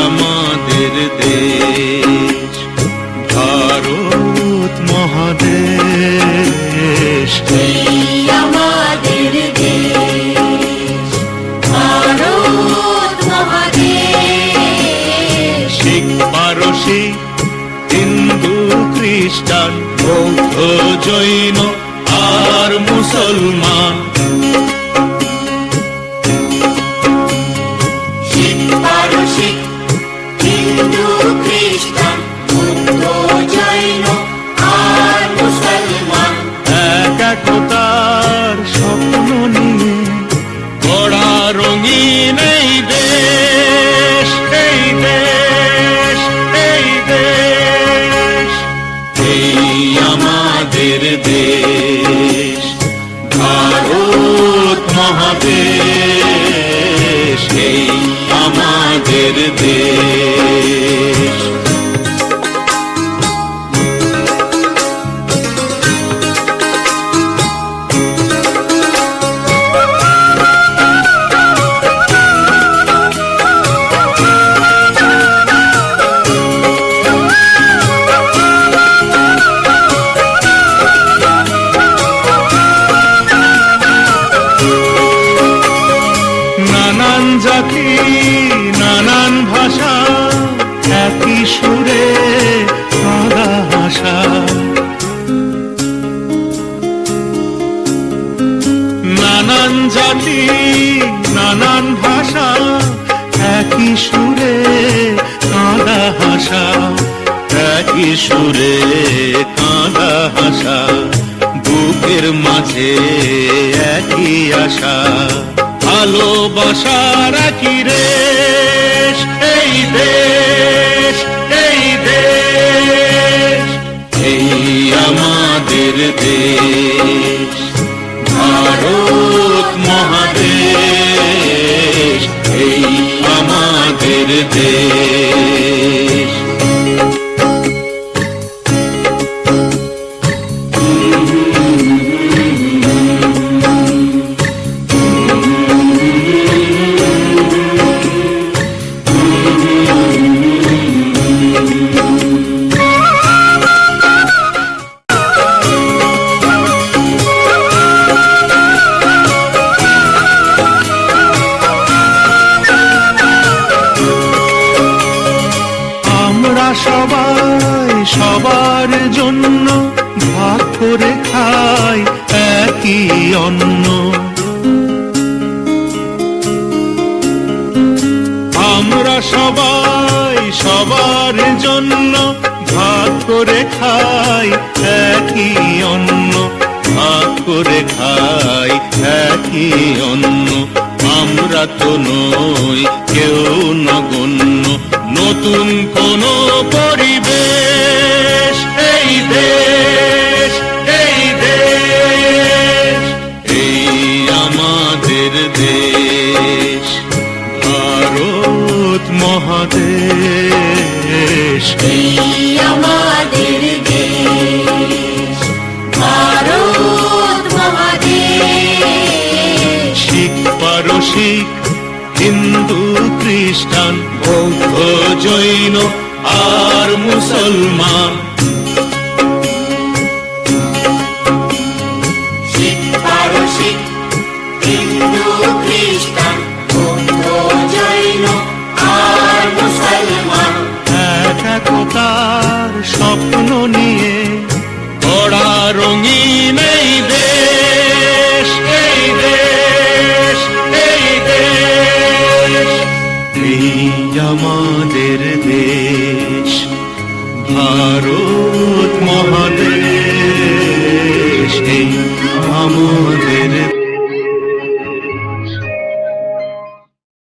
আমাদের দেশ ভারত মহাদেশ, আমাদের দেশ ভারত মহাদেশ। শিখ পারসী হিন্দু খ্রিস্টান বৌদ্ধ জৈন আর মুসলমান, শিখ পারসী হিন্দু খ্রিস্টান বৌদ্ধ জৈন আর মুসলমান, এক একতার স্বপ্ন নিয়ে গড়া রঙিন এই দেশ, এই দেশ, এই দেশ, এই আমাদের দেশ ভারত মহাদেশ, এই আমাদের দেশ। নানান জাতি নানান ভাষা একই সুরে কাঁদা ভাষা, নানান জাতি নানান ভাষা একই সুরে কাঁদা ভাষা, একই সুরে কাঁদা ভাষা, বুকের মাঝে একই আশা, ভালোবাসার একই রেশ, এই দেশ, এই দেশ, এই আমাদের দেশ ভারত মহাদেশ, এই আমাদের দেশ। সবাই সবার জন্য ভাগ করে খাই একই অন্ন, আমরা সবাই সবার জন্য ভাগ করে খাই একই অন্ন, ভাগ করে খাই একই অন্ন, আমরা তো নই কেউ নগণ্য, নতুন কোন পরিবেশ, এই দেশ, এই দেশ, এই আমাদের দেশ ভারত মহাদেশ, এই আমাদের দেশ ভারত মহাদেশ। শিখ পারসী হিন্দু খ্রিস্টান বৌদ্ধ জৈন আর মুসলমান, শিখ পারসী হিন্দু খ্রিস্টান বৌদ্ধ জৈন আর মুসলমান, এক একতার স্বপ্ন নিয়ে গড়া রঙিন এই দেশ, এই দেশ, এই দেশ, এই আমাদের দেশ ভারত মহাদেশ, এই আমাদের